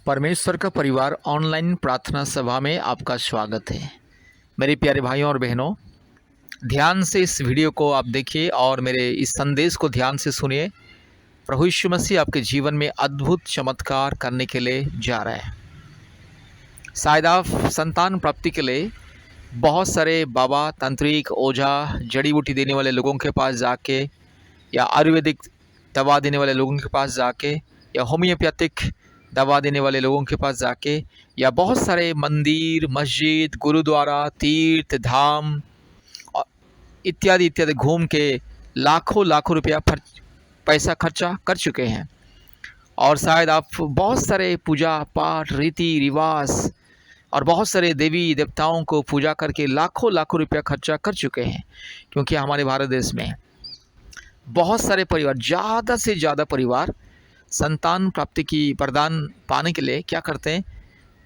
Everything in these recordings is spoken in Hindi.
परमेश्वर का परिवार ऑनलाइन प्रार्थना सभा में आपका स्वागत है। मेरे प्यारे भाइयों और बहनों, ध्यान से इस वीडियो को आप देखिए और मेरे इस संदेश को ध्यान से सुनिए। प्रभु यीशु मसीह आपके जीवन में अद्भुत चमत्कार करने के लिए जा रहा है। शायद आप संतान प्राप्ति के लिए बहुत सारे बाबा, तांत्रिक, ओझा, जड़ी बूटी देने वाले लोगों के पास जाके, या आयुर्वेदिक दवा देने वाले लोगों के पास जाके, या होम्योपैथिक दवा देने वाले लोगों के पास जाके, या बहुत सारे मंदिर, मस्जिद, गुरुद्वारा, तीर्थ धाम इत्यादि इत्यादि घूम के लाखों लाखों रुपया पैसा खर्चा कर चुके हैं। और शायद आप बहुत सारे पूजा पाठ, रीति रिवाज और बहुत सारे देवी देवताओं को पूजा करके लाखों लाखों रुपया खर्चा कर चुके हैं। क्योंकि हमारे भारत देश में बहुत सारे परिवार, ज़्यादा से ज़्यादा परिवार संतान प्राप्ति की वरदान पाने के लिए क्या करते हैं,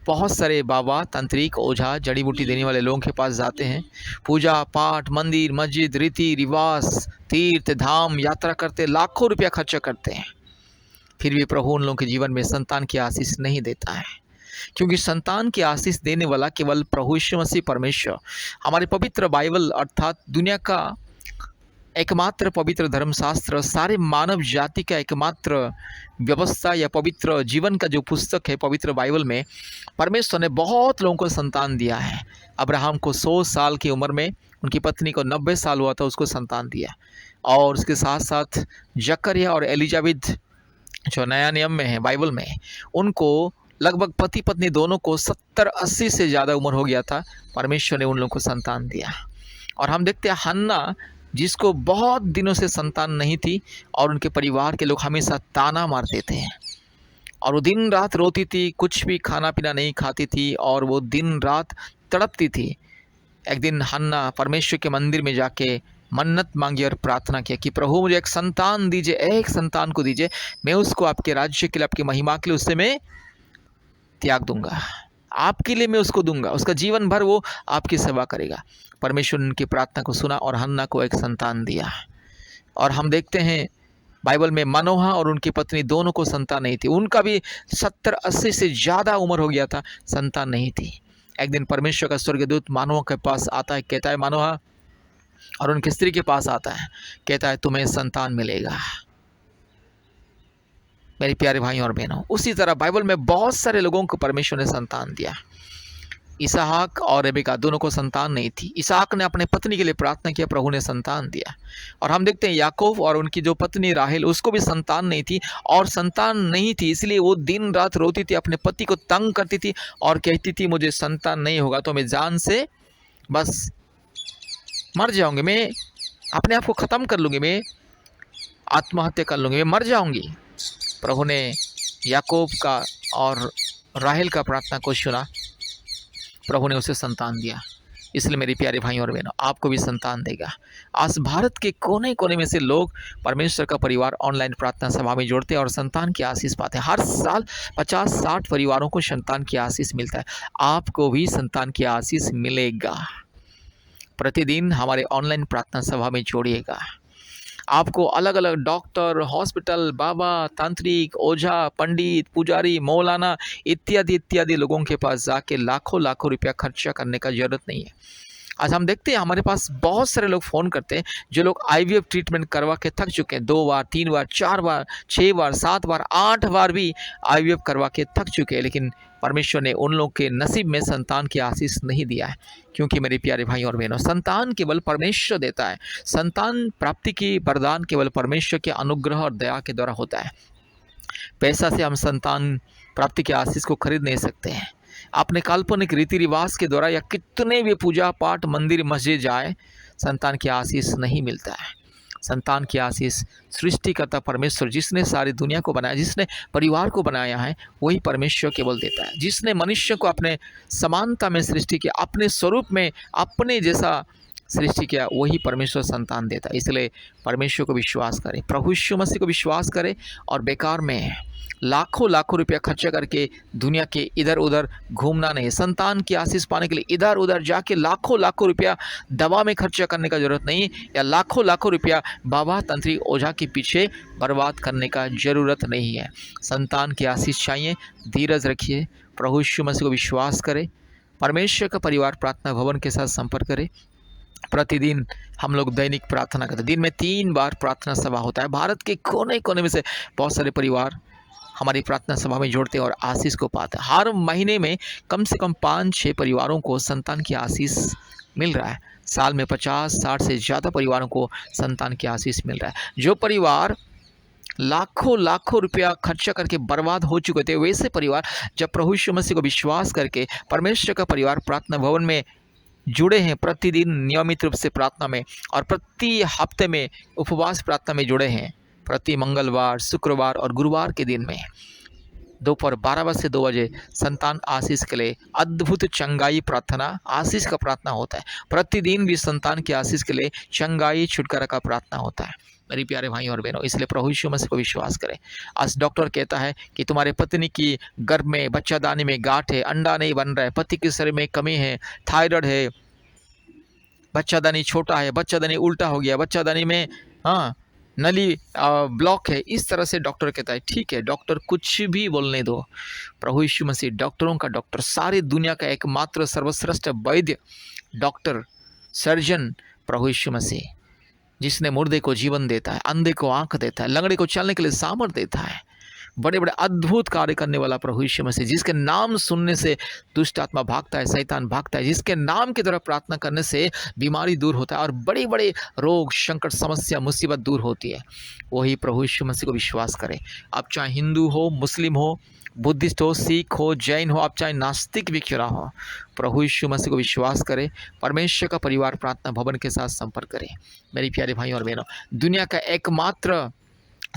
बहुत सारे बाबा, तांत्रिक, ओझा, जड़ी बूटी देने वाले लोगों के पास जाते हैं। पूजा पाठ, मंदिर मस्जिद, रीति रिवाज, तीर्थ धाम यात्रा करते, लाखों रुपया खर्चा करते हैं। फिर भी प्रभु उन लोगों के जीवन में संतान की आशीष नहीं देता है। क्योंकि संतान की आशीष देने वाला केवल प्रभु यीशु मसीह परमेश्वर, हमारे पवित्र बाइबल अर्थात दुनिया का एकमात्र पवित्र धर्मशास्त्र, सारे मानव जाति का एकमात्र व्यवस्था या पवित्र जीवन का जो पुस्तक है पवित्र बाइबल में, परमेश्वर ने बहुत लोगों को संतान दिया है। अब्राहम को 100 साल की उम्र में, उनकी पत्नी को 90 साल हुआ था, उसको संतान दिया। और उसके साथ साथ जकरिया और एलिजाबेथ जो नया नियम में है बाइबल में, उनको लगभग पति पत्नी दोनों को 70-80 से ज़्यादा उम्र हो गया था, परमेश्वर ने उन लोगों को संतान दिया। और हम देखते हैं हन्ना, जिसको बहुत दिनों से संतान नहीं थी और उनके परिवार के लोग हमेशा ताना मारते थे और वो दिन रात रोती थी, कुछ भी खाना पीना नहीं खाती थी और वो दिन रात तड़पती थी। एक दिन हन्ना परमेश्वर के मंदिर में जाके मन्नत मांगी और प्रार्थना किया कि प्रभु मुझे एक संतान दीजिए, एक संतान को दीजिए, मैं उसको आपके राज्य के लिए, आपकी महिमा के लिए उससे मैं त्याग दूंगा, आपके लिए मैं उसको दूंगा, उसका जीवन भर वो आपकी सेवा करेगा। परमेश्वर ने उनकी प्रार्थना को सुना और हन्ना को एक संतान दिया। और हम देखते हैं बाइबल में मनोहा और उनकी पत्नी दोनों को संतान नहीं थी, उनका भी 70-80 से ज़्यादा उम्र हो गया था, संतान नहीं थी। एक दिन परमेश्वर का स्वर्गदूत मनोहा के पास आता है, कहता है मनोहा, और उनकी स्त्री के पास आता है, कहता है तुम्हें संतान मिलेगा। मेरे प्यारे भाइयों और बहनों, उसी तरह बाइबल में बहुत सारे लोगों को परमेश्वर ने संतान दिया। इसहाक और रेबेका दोनों को संतान नहीं थी। इसहाक ने अपने पत्नी के लिए प्रार्थना किया, प्रभु ने संतान दिया। और हम देखते हैं याकूब और उनकी जो पत्नी राहेल, उसको भी संतान नहीं थी, और संतान नहीं थी इसलिए वो दिन रात रोती थी, अपने पति को तंग करती थी और कहती थी मुझे संतान नहीं होगा तो मैं जान से बस मर जाऊंगी, मैं अपने आप को ख़त्म कर लूँगी, मैं आत्महत्या कर लूँगी, मैं मर जाऊँगी। प्रभु ने याकूब का और राहेल का प्रार्थना को सुना, प्रभु ने उसे संतान दिया। इसलिए मेरे प्यारे भाइयों और बहनों, आपको भी संतान देगा। आज भारत के कोने कोने में से लोग परमेश्वर का परिवार ऑनलाइन प्रार्थना सभा में जोड़ते हैं और संतान की आशीष पाते हैं। हर साल 50-60 परिवारों को संतान की आशीष मिलता है। आपको भी संतान की आशीष मिलेगा। प्रतिदिन हमारे ऑनलाइन प्रार्थना सभा में जोड़िएगा। आपको अलग अलग डॉक्टर, हॉस्पिटल, बाबा, तांत्रिक, ओझा, पंडित, पुजारी, मौलाना इत्यादि इत्यादि लोगों के पास जाके लाखों लाखों रुपया खर्चा करने का ज़रूरत नहीं है। आज हम देखते हैं हमारे पास बहुत सारे लोग फ़ोन करते हैं जो लोग IVF ट्रीटमेंट करवा के थक चुके हैं। 2 बार, 3 बार, 4 बार, 6 बार, 7 बार, 8 बार भी IVF करवा के थक चुके हैं, लेकिन परमेश्वर ने उन लोगों के नसीब में संतान की आशीष नहीं दिया है। क्योंकि मेरे प्यारे भाई और बहनों, संतान केवल परमेश्वर देता है। संतान प्राप्ति की वरदान केवल परमेश्वर के अनुग्रह और दया के द्वारा होता है। पैसा से हम संतान प्राप्ति की आशीष को खरीद नहीं सकते हैं। अपने काल्पनिक रीति रिवाज के द्वारा या कितने भी पूजा पाठ, मंदिर मस्जिद जाए, संतान की आशीष नहीं मिलता है। संतान की आशीष सृष्टिकर्ता परमेश्वर, जिसने सारी दुनिया को बनाया, जिसने परिवार को बनाया है, वही परमेश्वर केवल देता है। जिसने मनुष्य को अपने समानता में सृष्टि किया, अपने स्वरूप में अपने जैसा सृष्टि किया वही परमेश्वर संतान देता है। इसलिए परमेश्वर को विश्वास करें, प्रभु यीशु मसीह को विश्वास करें और बेकार में लाखों लाखों रुपया खर्चा करके दुनिया के इधर उधर घूमना नहीं। संतान की आशीष पाने के लिए इधर उधर जाके लाखों लाखों रुपया दवा में खर्चा करने का ज़रूरत नहीं, या लाखों लाखों रुपया बाबा तंत्री ओझा के पीछे बर्बाद करने का ज़रूरत नहीं है। संतान की आशीष चाहिए, धीरज रखिए, प्रभु यीशु मसीह को विश्वास करें, परमेश्वर का परिवार प्रार्थना भवन के साथ संपर्क करें। प्रतिदिन हम लोग दैनिक प्रार्थना करते हैं। दिन में 3 बार प्रार्थना सभा होता है। भारत के कोने कोने में से बहुत सारे परिवार हमारी प्रार्थना सभा में जोड़ते हैं और आशीष को पाते हैं। हर महीने में कम से कम 5-6 परिवारों को संतान की आशीष मिल रहा है। साल में 50-60 से ज़्यादा परिवारों को संतान की आशीष मिल रहा है। जो परिवार लाखों लाखों रुपया खर्चा करके बर्बाद हो चुके थे, वैसे परिवार जब प्रभु यीशु मसीह को विश्वास करके परमेश्वर का परिवार प्रार्थना भवन में जुड़े हैं, प्रतिदिन नियमित रूप से प्रार्थना में और प्रति हफ्ते में उपवास प्रार्थना में जुड़े हैं, प्रति मंगलवार, शुक्रवार और गुरुवार के दिन में दोपहर 12 बजे से 2 बजे संतान आशीष के लिए अद्भुत चंगाई प्रार्थना, आशीष का प्रार्थना होता है। प्रतिदिन भी संतान की आशीष के लिए चंगाई छुटकारा का प्रार्थना होता है। मेरे प्यारे भाई और बहनों, इसलिए प्रभु यीशु मसीह को विश्वास करें। आज डॉक्टर कहता है कि तुम्हारे पत्नी की गर्भ में, बच्चादानी में गांठ है, अंडा नहीं बन रहा है, पति के शरीर में कमी है, थायराइड है, बच्चादानी छोटा है, बच्चादानी उल्टा हो गया, बच्चादानी में नली ब्लॉक है। इस तरह से डॉक्टर कहता है। ठीक है, डॉक्टर कुछ भी बोलने दो, प्रभु यीशु मसीह डॉक्टरों का डॉक्टर, सारी दुनिया का एकमात्र सर्वश्रेष्ठ वैद्य, डॉक्टर, सर्जन प्रभु यीशु मसीह, जिसने मुर्दे को जीवन देता है, अंधे को आंख देता है, लंगड़े को चलने के लिए सामर्थ्य देता है, बड़े बड़े अद्भुत कार्य करने वाला प्रभु यीशु मसीह, जिसके नाम सुनने से दुष्ट आत्मा भागता है, शैतान भागता है, जिसके नाम की तरह प्रार्थना करने से बीमारी दूर होता है और बड़े बड़े रोग, संकट, समस्या, मुसीबत दूर होती है। वही प्रभु यीशु मसीह को विश्वास करें। आप चाहे हिंदू हो, मुस्लिम हो, बुद्धिस्ट हो, सिख हो, जैन हो, आप चाहे नास्तिक भी क्यों ना हो, प्रभु यीशु मसीह को विश्वास करें। परमेश्वर का परिवार प्रार्थना भवन के साथ संपर्क करें। मेरी प्यारे भाई और बहनों, दुनिया का एकमात्र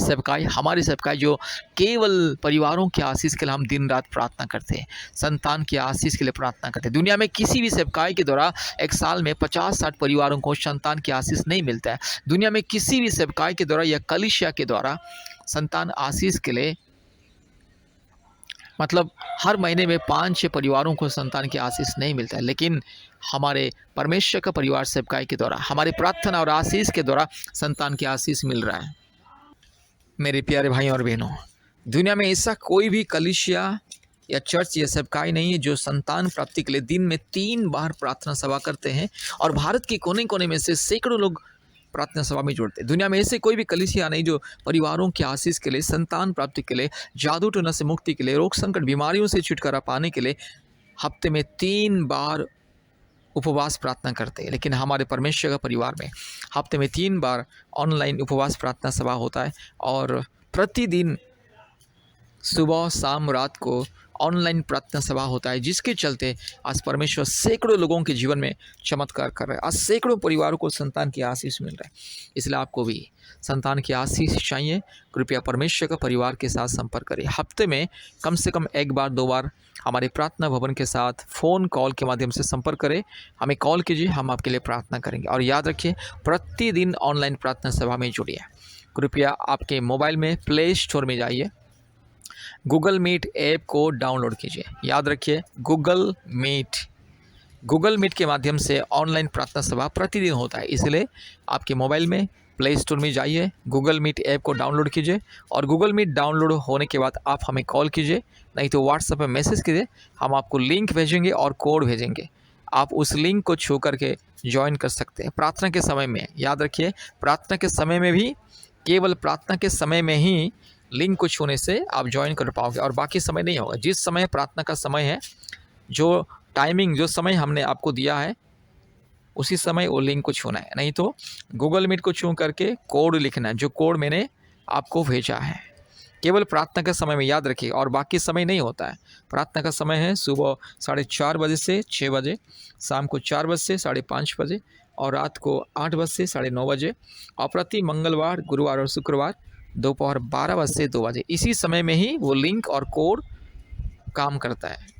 सेवकाई, हमारी सेवकाई जो केवल परिवारों की आशीष के लिए हम दिन रात प्रार्थना करते हैं, संतान की आशीष के लिए प्रार्थना करते हैं। दुनिया में किसी भी सेवकाई के द्वारा एक साल में 50-60 परिवारों को संतान की आशीष नहीं मिलता है। दुनिया में किसी भी सेवकाई के द्वारा या कलीसिया के द्वारा संतान आशीष के लिए मतलब हर महीने में 5-6 परिवारों को संतान की आशीष नहीं मिलता है। लेकिन हमारे परमेश्वर का परिवार सेवकाई के द्वारा, हमारे प्रार्थना और आशीष के द्वारा संतान की आशीष मिल रहा है। मेरे प्यारे भाई और बहनों, दुनिया में ऐसा कोई भी कलीसिया या चर्च या सेवकाई नहीं है जो संतान प्राप्ति के लिए दिन में 3 बार प्रार्थना सभा करते हैं। और भारत के कोने कोने में से सैकड़ों लोग प्रार्थना सभा में जुड़ते हैं। दुनिया में ऐसे कोई भी कलीसिया नहीं जो परिवारों की आशीष के लिए, संतान प्राप्ति के लिए, जादू टोना से मुक्ति के लिए, रोग संकट बीमारियों से छुटकारा पाने के लिए हफ्ते में 3 बार उपवास प्रार्थना करते हैं। लेकिन हमारे परमेश्वर का परिवार में हफ्ते में 3 बार ऑनलाइन उपवास प्रार्थना सभा होता है और प्रतिदिन सुबह, शाम, रात को ऑनलाइन प्रार्थना सभा होता है, जिसके चलते आज परमेश्वर सैकड़ों लोगों के जीवन में चमत्कार कर रहा है। आज सैकड़ों परिवारों को संतान की आशीष मिल रहा है। इसलिए आपको भी संतान की आशीष चाहिए, कृपया परमेश्वर का परिवार के साथ संपर्क करें। हफ्ते में कम से कम 1 बार 2 बार हमारे प्रार्थना भवन के साथ फ़ोन कॉल के माध्यम से संपर्क करें। हमें कॉल कीजिए, हम आपके लिए प्रार्थना करेंगे। और याद रखिए, प्रतिदिन ऑनलाइन प्रार्थना सभा में जुड़िए। कृपया आपके मोबाइल में प्ले स्टोर में जाइए, गूगल मीट ऐप को डाउनलोड कीजिए। याद रखिए, गूगल मीट के माध्यम से ऑनलाइन प्रार्थना सभा प्रतिदिन होता है। इसलिए आपके मोबाइल में प्ले स्टोर में जाइए, गूगल मीट ऐप को डाउनलोड कीजिए और गूगल मीट डाउनलोड होने के बाद आप हमें कॉल कीजिए, नहीं तो व्हाट्सएप में मैसेज कीजिए। हम आपको लिंक भेजेंगे और कोड भेजेंगे, आप उस लिंक को छू करके ज्वाइन कर सकते हैं। प्रार्थना के समय में, याद रखिए, प्रार्थना के समय में भी, केवल प्रार्थना के समय में ही लिंक को छूने से आप ज्वाइन कर पाओगे और बाकी समय नहीं होगा। जिस समय प्रार्थना का समय है, जो टाइमिंग, जो समय हमने आपको दिया है, उसी समय वो लिंक को छूना है। नहीं तो गूगल मीट को छू करके कोड लिखना है, जो कोड मैंने आपको भेजा है। केवल प्रार्थना के समय में याद रखिए, और बाकी समय नहीं होता है। प्रार्थना का समय है सुबह 4:30 बजे से 6 बजे, शाम को 4 बजे से 5:30 बजे और रात को 8 बजे से 9:30 बजे, और प्रति मंगलवार, गुरुवार और शुक्रवार दोपहर 12 बजे से 2 बजे। इसी समय में ही वो लिंक और कोड काम करता है।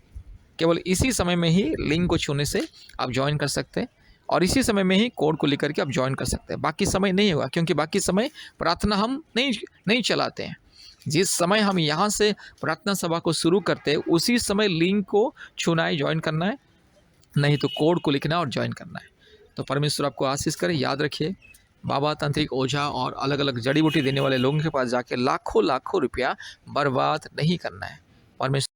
केवल इसी समय में ही लिंक को छूने से आप ज्वाइन कर सकते हैं और इसी समय में ही कोड को लेकर के आप ज्वाइन कर सकते हैं। बाकी समय नहीं होगा, क्योंकि बाकी समय प्रार्थना हम नहीं चलाते हैं। जिस समय हम यहाँ से प्रार्थना सभा को शुरू करते हैं उसी समय लिंक को छूना है, ज्वाइन करना है, नहीं तो कोड को लिखना है और ज्वाइन करना है। तो परमेश्वर आपको आशीष करे। याद रखिए, बाबा, तांत्रिक, ओझा और अलग अलग जड़ी बूटी देने वाले लोगों के पास जाके लाखों लाखों रुपया बर्बाद नहीं करना है। परमेश्वर